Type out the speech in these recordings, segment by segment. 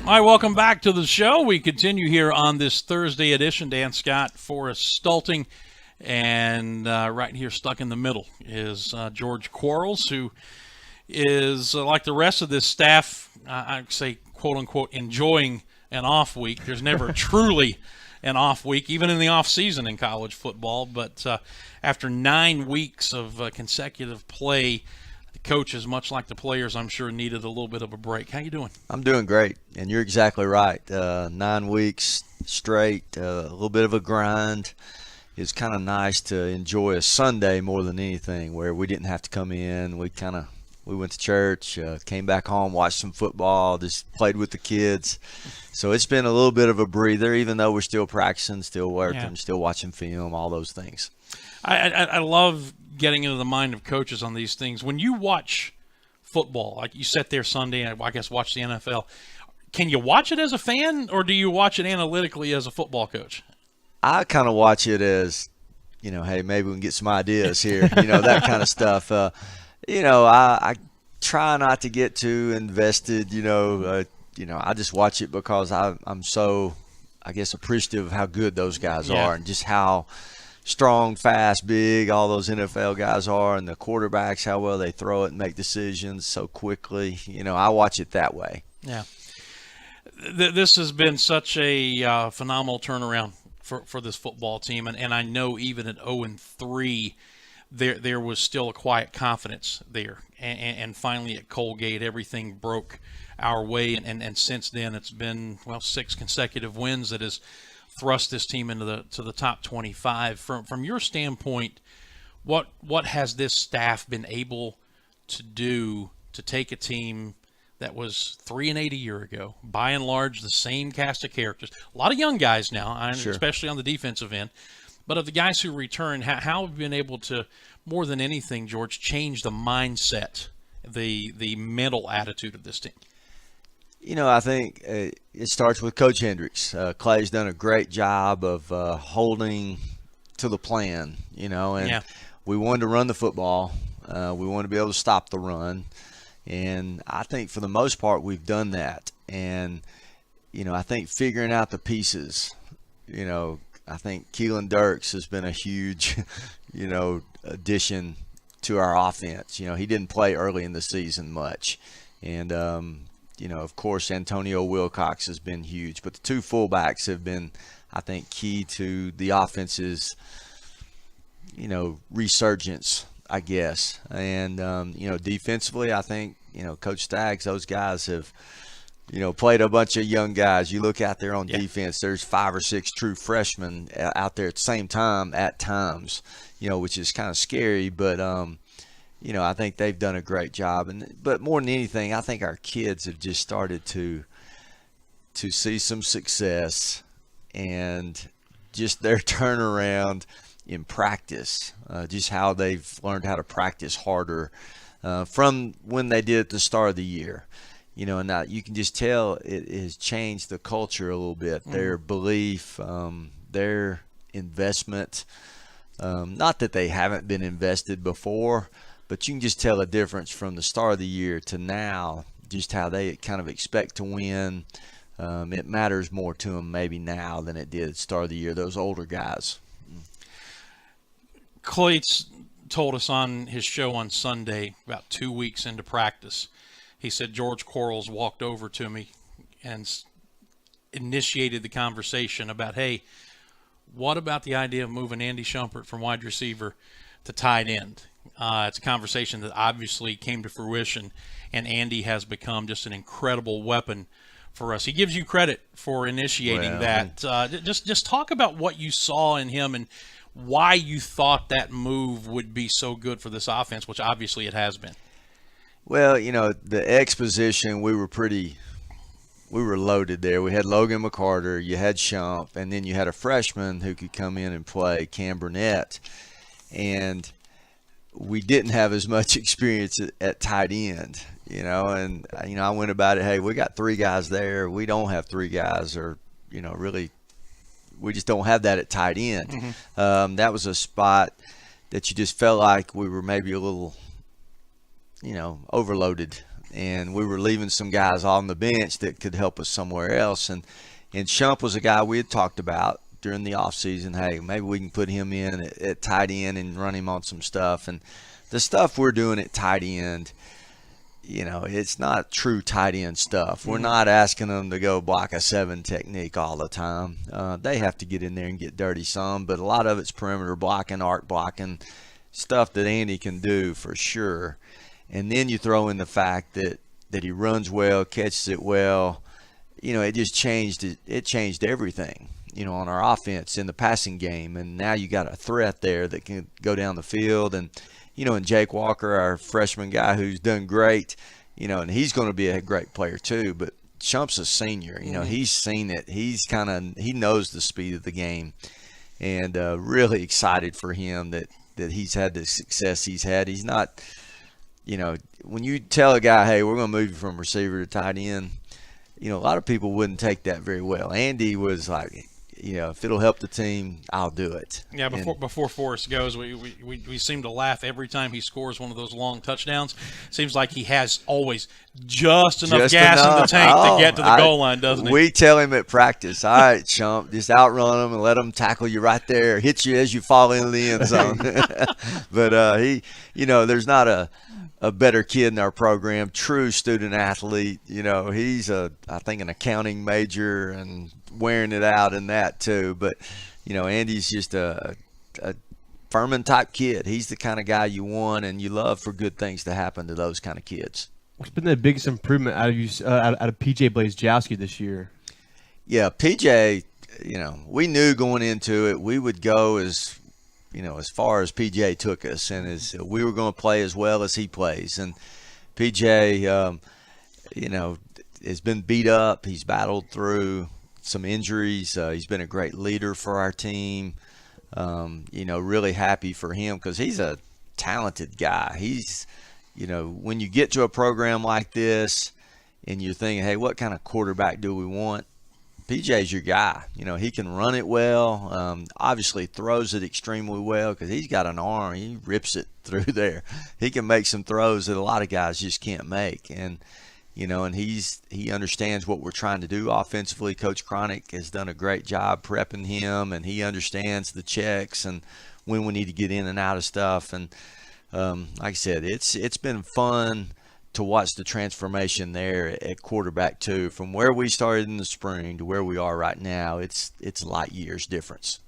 Hi, welcome back to the show. We continue here on this Thursday edition. Dan Scott, Forrest Stulting, and right here stuck in the middle is George Quarles, who is, like the rest of this staff, I'd say, quote-unquote, enjoying an off week. There's never truly an off week, even in the off season in college football. But after 9 weeks of consecutive play, coaches, much like the players, I'm sure, needed a little bit of a break. How you doing? I'm doing great, and you're exactly right. 9 weeks straight, a little bit of a grind. It's kind of nice to enjoy a Sunday more than anything, where we didn't have to come in. We went to church, came back home, watched some football, just played with the kids. So it's been a little bit of a breather, even though we're still practicing, still working, still watching film, all those things. I love getting into the mind of coaches on these things. When you watch football, like you sat there Sunday and I guess watch the NFL, can you watch it as a fan, or do you watch it analytically as a football coach? I kind of watch it as, hey, maybe we can get some ideas here, that kind of stuff. I try not to get too invested, I just watch it because I'm so, I guess, appreciative of how good those guys are, and just how strong, fast, big all those NFL guys are, and the quarterbacks, how well they throw it and make decisions so quickly. I watch it that way. Yeah. This has been such a phenomenal turnaround for this football team, and I know even at 0-3, there was still a quiet confidence there. And finally at Colgate, everything broke our way, and since then it's been, 6 consecutive wins that has thrust this team into the top 25. From your standpoint, what has this staff been able to do to take a team that was 3-8 a year ago, by and large the same cast of characters, a lot of young guys now, Sure. especially on the defensive end, but of the guys who return, how have you been able to, more than anything, George, change the mindset, the mental attitude of this team? I think it starts with Coach Hendricks. Clay's done a great job of holding to the plan, and we wanted to run the football. We wanted to be able to stop the run. And I think for the most part we've done that. And, I think figuring out the pieces, I think Keelan Dirks has been a huge, addition to our offense. He didn't play early in the season much. And, of course, Antonio Wilcox has been huge. But the two fullbacks have been, I think, key to the offense's, resurgence, I guess. And, defensively, I think, Coach Staggs, those guys have, played a bunch of young guys. You look out there on defense, there's 5 or 6 true freshmen out there at the same time at times, which is kind of scary. But, I think they've done a great job. But more than anything, I think our kids have just started to see some success, and just their turnaround in practice, just how they've learned how to practice harder from when they did at the start of the year. And now you can just tell it has changed the culture a little bit, their belief, their investment. Not that they haven't been invested before, but you can just tell a difference from the start of the year to now, just how they kind of expect to win. It matters more to them maybe now than it did at the start of the year, those older guys. Clay's told us on his show on Sunday, about 2 weeks into practice, he said George Quarles walked over to me and initiated the conversation about, hey, what about the idea of moving Andy Shumpert from wide receiver to tight end? It's a conversation that obviously came to fruition, and Andy has become just an incredible weapon for us. He gives you credit for initiating that. Just talk about what you saw in him and why you thought that move would be so good for this offense, which obviously it has been. Well, the X position, we were loaded there. We had Logan McCarter, you had Shump, and then you had a freshman who could come in and play, Cam Burnett. And we didn't have as much experience at tight end, and, I went about it, hey, we got 3 guys there. We don't have 3 guys, or, really, we just don't have that at tight end. That was a spot that you just felt like we were maybe a little, overloaded and we were leaving some guys on the bench that could help us somewhere else. And Shump was a guy we had talked about during the offseason. Hey, maybe we can put him in at tight end and run him on some stuff. And the stuff we're doing at tight end, it's not true tight end stuff. We're not asking them to go block a 7 technique all the time. They have to get in there and get dirty some, but a lot of it's perimeter blocking, arc blocking, stuff that Andy can do for sure. And then you throw in the fact that he runs well, catches it well. It just changed it. It changed everything, on our offense in the passing game. And now you got a threat there that can go down the field. And and Jake Walker, our freshman guy who's done great, and he's going to be a great player too. But Chump's a senior, he's seen it. He knows the speed of the game, and really excited for him that he's had the success he's had. He's not, when you tell a guy, hey, we're going to move you from receiver to tight end, a lot of people wouldn't take that very well. Andy was like, if it'll help the team, I'll do it. Yeah, before Forrest goes, we seem to laugh every time he scores one of those long touchdowns. Seems like he has always just enough gas in the tank to get to the goal line, doesn't he? We tell him at practice, all right, Chump, just outrun them and let them tackle you right there, hit you as you fall into the end zone. But he, there's not a better kid in our program, true student athlete. He's I think an accounting major and wearing it out in that too. But Andy's just a Furman type kid. He's the kind of guy you want and you love for good things to happen to those kind of kids. What's been the biggest improvement out of PJ Blazejowski this year? Yeah, PJ, we knew going into it we would go as far as PJ took us, and as we were going to play as well as he plays. And PJ, has been beat up. He's battled through some injuries. He's been a great leader for our team. Really happy for him because he's a talented guy. He's, when you get to a program like this and you're thinking, hey, what kind of quarterback do we want? PJ's your guy. He can run it well. Obviously throws it extremely well because he's got an arm. He rips it through there. He can make some throws that a lot of guys just can't make. And, and he understands what we're trying to do offensively. Coach Cronick has done a great job prepping him, and he understands the checks and when we need to get in and out of stuff. And like I said, it's been fun to watch the transformation there at quarterback too, from where we started in the spring to where we are right now. It's light years difference.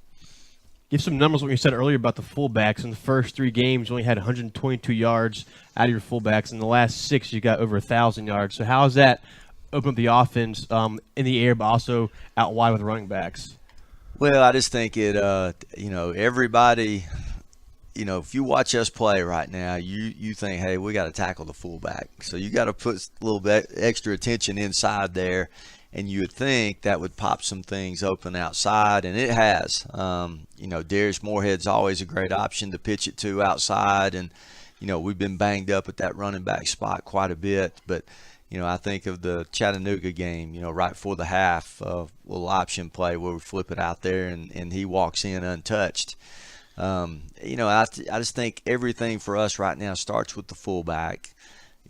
Give some numbers what you said earlier about the fullbacks. In the first 3 games, you only had 122 yards out of your fullbacks. In the last 6, you got over 1,000 yards. So how has that opened up the offense in the air, but also out wide with running backs? Well, I just think it, everybody, if you watch us play right now, you think, hey, we got to tackle the fullback. So you got to put a little bit extra attention inside there, and you would think that would pop some things open outside, and it has. Darius Moorhead's always a great option to pitch it to outside, and, we've been banged up at that running back spot quite a bit. But, I think of the Chattanooga game, right before the half, little option play where we flip it out there, and he walks in untouched. I just think everything for us right now starts with the fullback,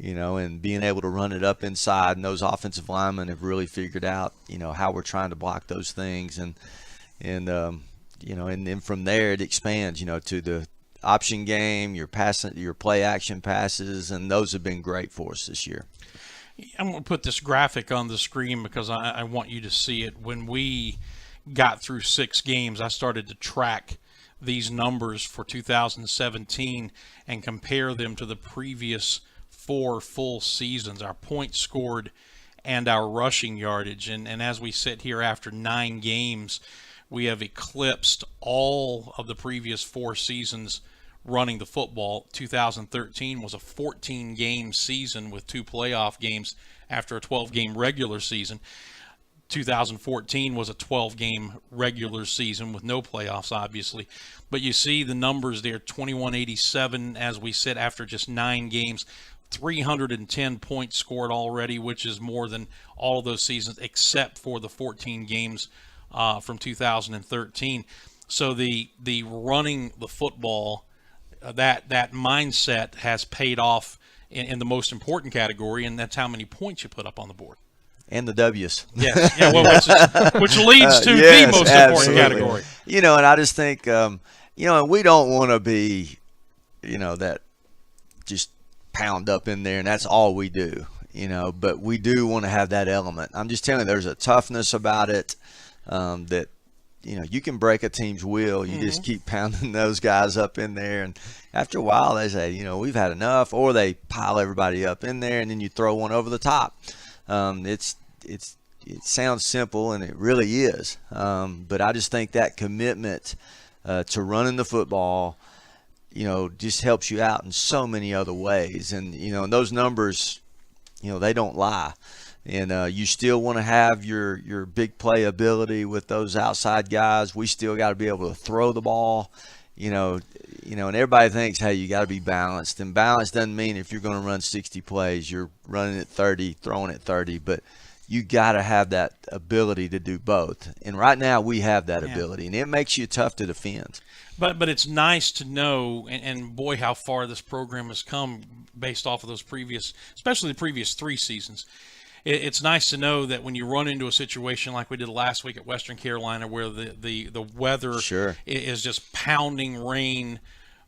and being able to run it up inside. And those offensive linemen have really figured out, how we're trying to block those things. And then from there it expands, to the option game, your play action passes, and those have been great for us this year. I'm going to put this graphic on the screen because I want you to see it. When we got through 6 games, I started to track these numbers for 2017 and compare them to the previous 4 full seasons, our points scored and our rushing yardage. And as we sit here after 9 games, we have eclipsed all of the previous 4 seasons running the football. 2013 was a 14-game season with 2 playoff games after a 12-game regular season. 2014 was a 12-game regular season with no playoffs, obviously. But you see the numbers there, 2187 as we sit after just 9 games, 310 points scored already, which is more than all of those seasons except for the 14 games from 2013. So the running the football, that mindset has paid off in the most important category, and that's how many points you put up on the board. And the W's. Yes, yeah, well, which leads to yes, the most absolutely. important category. And I just think, and we don't want to be, that just pound up in there, and that's all we do, but we do want to have that element. I'm just telling you, there's a toughness about it that, you can break a team's will. You just keep pounding those guys up in there, and after a while they say, we've had enough, or they pile everybody up in there, and then you throw one over the top. It sounds simple, and it really is. But I just think that commitment to running the football, just helps you out in so many other ways. And, and those numbers, they don't lie. And you still want to have your big play ability with those outside guys. We still got to be able to throw the ball, and everybody thinks, hey, you got to be balanced. And balance doesn't mean if you're going to run 60 plays, you're running at 30, throwing at 30. But you got to have that ability to do both. And right now we have that ability, and it makes you tough to defend. But it's nice to know, and boy, how far this program has come based off of those previous, especially the previous 3 seasons. It's nice to know that when you run into a situation like we did last week at Western Carolina, where the weather is just pounding rain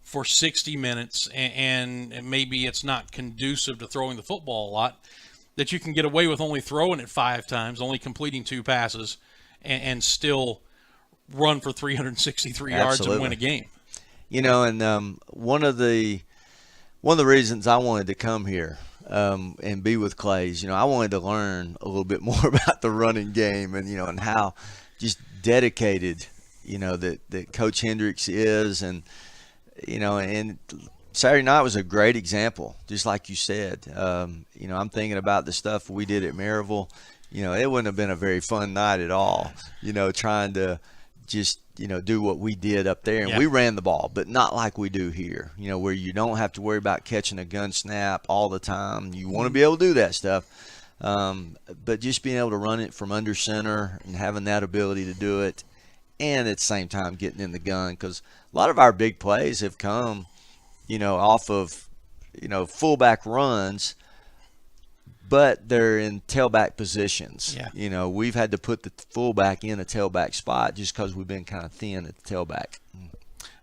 for 60 minutes, and maybe it's not conducive to throwing the football a lot, that you can get away with only throwing it 5 times, only completing 2 passes, and still run for 363 yards and win a game. And one of the reasons I wanted to come here and be with Clays, I wanted to learn a little bit more about the running game, and and how just dedicated that Coach Hendricks is, and and Saturday night was a great example, just like you said. I'm thinking about the stuff we did at Maryville. It wouldn't have been a very fun night at all, trying to just, do what we did up there. And we ran the ball, but not like we do here, where you don't have to worry about catching a gun snap all the time. You want to be able to do that stuff. But just being able to run it from under center and having that ability to do it, and at the same time getting in the gun, because a lot of our big plays have come off of, fullback runs, but they're in tailback positions. Yeah. We've had to put the fullback in a tailback spot just because we've been kind of thin at the tailback.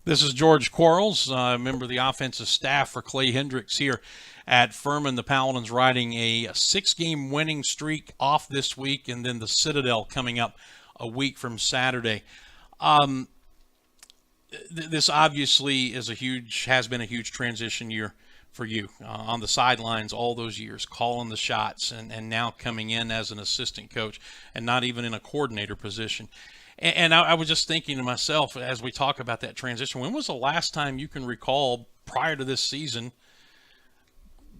This is George Quarles, member of the offensive staff for Clay Hendricks here at Furman. The Paladins riding a 6-game winning streak off this week, and then the Citadel coming up a week from Saturday. This obviously has been a huge transition year for you on the sidelines all those years, calling the shots, and now coming in as an assistant coach and not even in a coordinator position. And I was just thinking to myself as we talk about that transition, when was the last time you can recall prior to this season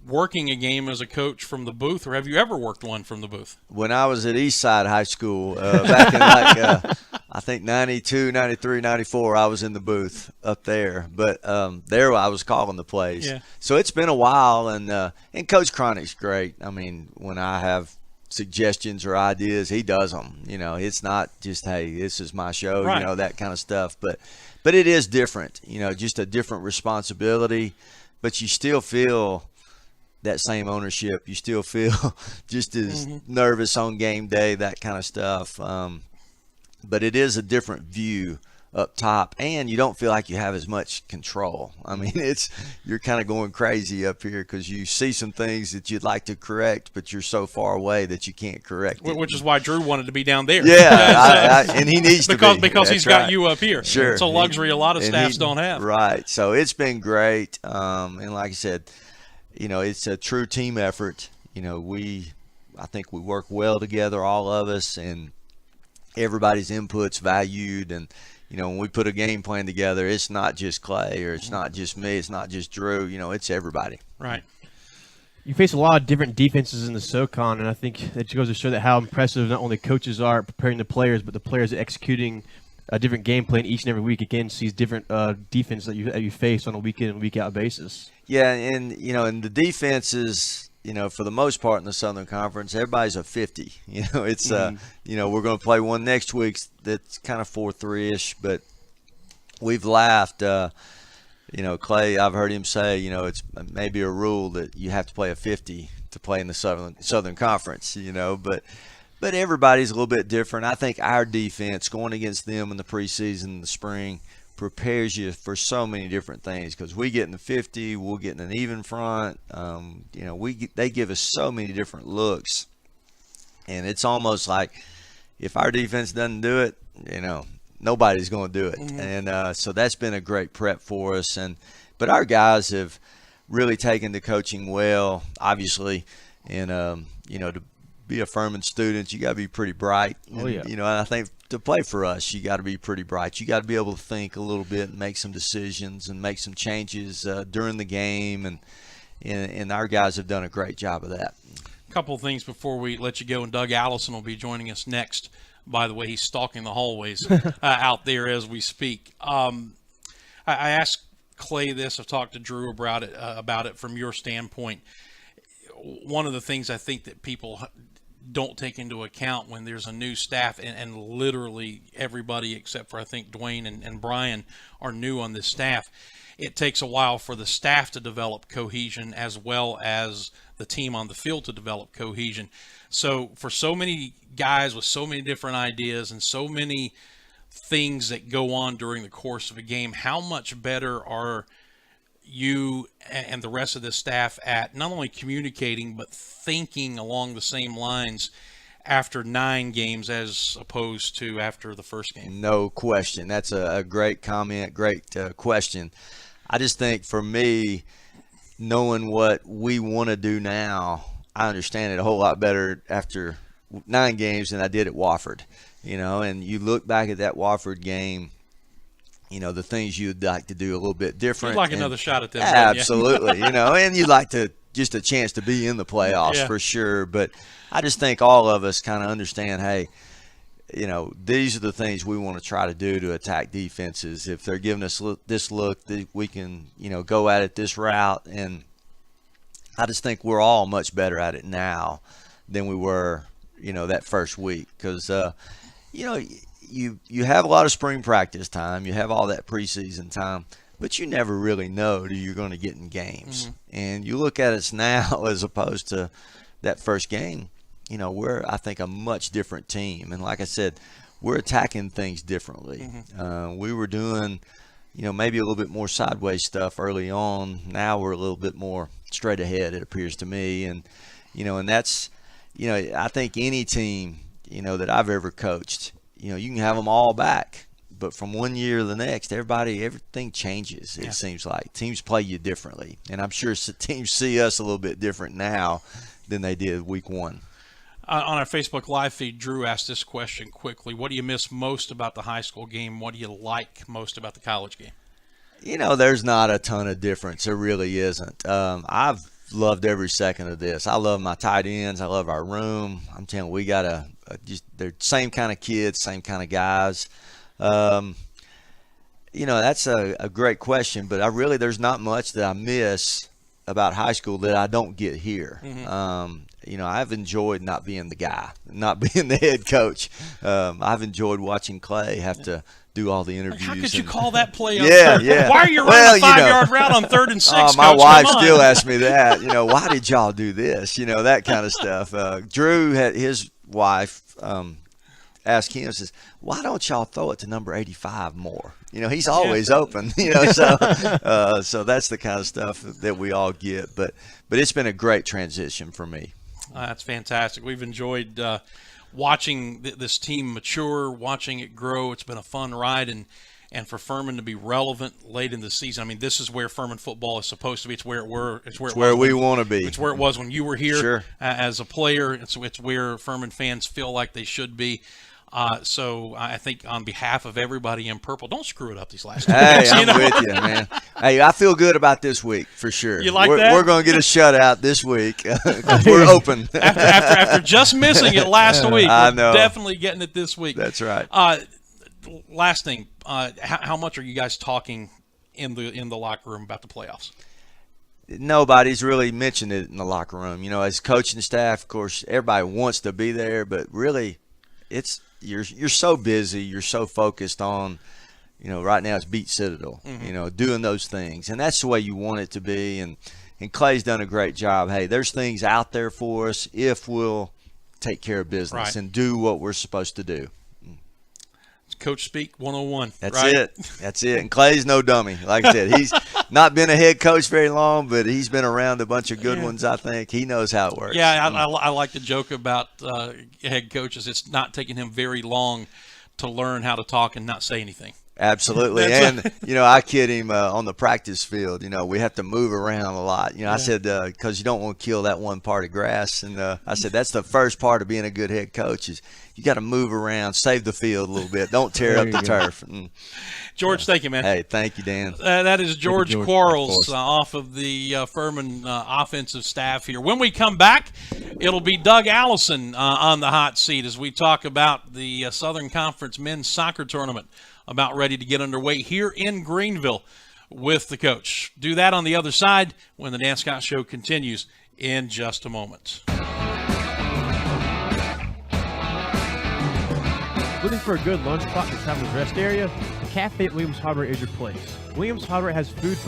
working a game as a coach from the booth, or have you ever worked one from the booth? When I was at Eastside High School back in I think 92, 93, 94, I was in the booth up there. But there I was calling the plays. Yeah. So it's been a while, and Coach Cronick's great. I mean, when I have suggestions or ideas, he does them. It's not just, hey, this is my show, right, that kind of stuff. But it is different, just a different responsibility. But you still feel that same ownership. You still feel just as nervous on game day, that kind of stuff. But it is a different view up top, and you don't feel like you have as much control. I mean, you're kind of going crazy up here because you see some things that you'd like to correct, but you're so far away that you can't correct it. Which is why Drew wanted to be down there. Yeah, and he needs to be. Because he's got you up here. Sure. It's a luxury a lot of staffs don't have. Right. So it's been great. And like I said, it's a true team effort. I think we work well together, all of us, and everybody's input's valued. And when we put a game plan together, it's not just Clay, or it's not just me, it's not just Drew. It's everybody. Right. You face a lot of different defenses in the SoCon, and I think that goes to show that how impressive not only coaches are preparing the players, but the players executing a different game plan each and every week against these different defenses that you face on a week in and week out basis. Yeah, and and the defenses, for the most part in the Southern Conference, everybody's a 50. It's we're going to play one next week that's kind of 4-3-ish, but we've laughed. Clay, I've heard him say, it's maybe a rule that you have to play a 50 to play in the Southern Conference, but everybody's a little bit different. I think our defense going against them in the preseason in the spring prepares you for so many different things, because we get in the 50, we'll get in an even front. They give us so many different looks, and it's almost like if our defense doesn't do it, nobody's going to do it. Mm-hmm. And so that's been a great prep for us. But our guys have really taken to coaching well, obviously, and to be a Furman student, you got to be pretty bright. Oh, yeah. And I think to play for us, you got to be pretty bright. You got to be able to think a little bit and make some decisions and make some changes during the game, and our guys have done a great job of that. A couple of things before we let you go, and Doug Allison will be joining us next. By the way, he's stalking the hallways out there as we speak. I asked Clay this. I've talked to Drew about it from your standpoint. One of the things I think that people don't take into account when there's a new staff, and literally everybody except for I think Dwayne and Brian are new on this staff, it takes a while for the staff to develop cohesion as well as the team on the field to develop cohesion. So for so many guys with so many different ideas and so many things that go on during the course of a game, how much better are you and the rest of the staff at not only communicating but thinking along the same lines after 9 games as opposed to after the first game? No question. That's a great comment, great question. I just think for me, knowing what we want to do now, I understand it a whole lot better after 9 games than I did at Wofford. And you look back at that Wofford game, the things you'd like to do a little bit different. You'd like another shot at them. Absolutely. And you'd like to just a chance to be in the playoffs for sure. But I just think all of us kind of understand, hey, these are the things we want to try to do to attack defenses. If they're giving us this look, we can, go at it this route. And I just think we're all much better at it now than we were, that first week. Because, you have a lot of spring practice time. You have all that preseason time. But you never really know who you're going to get in games. Mm-hmm. And you look at us now as opposed to that first game. We're, I think, a much different team. And like I said, we're attacking things differently. Mm-hmm. We were doing, maybe a little bit more sideways stuff early on. Now we're a little bit more straight ahead, it appears to me. And, and that's, I think any team, that I've ever coached, you can have them all back. But from one year to the next, everything changes, it seems like. Teams play you differently. And I'm sure teams see us a little bit different now than they did week 1. On our Facebook Live feed, Drew asked this question quickly. What do you miss most about the high school game? What do you like most about the college game? There's not a ton of difference. There really isn't. I've loved every second of this. I love my tight ends. I love our room. I'm telling you, we got they're same kind of kids, same kind of guys. That's a great question, but there's not much that I miss about high school that I don't get here. Mm-hmm. I've enjoyed not being the guy, not being the head coach. I've enjoyed watching Clay have to do all the interviews. How could you call that play? Yeah. Why are you running a 5-yard route on 3rd and 6? My wife still asks me that. Why did y'all do this? That kind of stuff. Drew had his wife ask him, says, why don't y'all throw it to number 85 more? He's always open. So that's the kind of stuff that we all get. But it's been a great transition for me. That's fantastic. We've enjoyed watching this team mature, watching it grow. It's been a fun ride, and for Furman to be relevant late in the season. I mean, this is where Furman football is supposed to be. It's where we want to be. It's where it was when you were here. Sure. As a player. It's where Furman fans feel like they should be. So I think on behalf of everybody in purple, don't screw it up these last 2 weeks. I'm with you, man. Hey, I feel good about this week for sure. You like that? We're going to get a shutout this week. We're open. after just missing it last week, I know. We're definitely getting it this week. That's right. Last thing, how much are you guys talking in the locker room about the playoffs? Nobody's really mentioned it in the locker room. As coaching staff, of course, everybody wants to be there, but really, you're so busy, you're so focused on, right now it's beat Citadel, doing those things. And that's the way you want it to be. And Clay's done a great job. Hey, there's things out there for us if we'll take care of business and do what we're supposed to do. Coach speak 101. That's it. That's it. And Clay's no dummy. Like I said, he's not been a head coach very long, but he's been around a bunch of good ones, I think. He knows how it works. Yeah, I like to joke about head coaches. It's not taking him very long to learn how to talk and not say anything. Absolutely. And, I kid him on the practice field. We have to move around a lot. I said, because you don't want to kill that one part of grass. And I said, that's the first part of being a good head coach is you got to move around, save the field a little bit. Don't tear up the turf. George, thank you, man. Hey, thank you, Dan. That is George Quarles off of the Furman offensive staff here. When we come back, it'll be Doug Allison on the hot seat as we talk about the Southern Conference men's soccer tournament about ready to get underway here in Greenville with the coach. Do that on the other side when the Dan Scott Show continues in just a moment. Looking for a good lunch spot in the Travelers Rest area? Cafe at Williams Hardware is your place. Williams Hardware has food for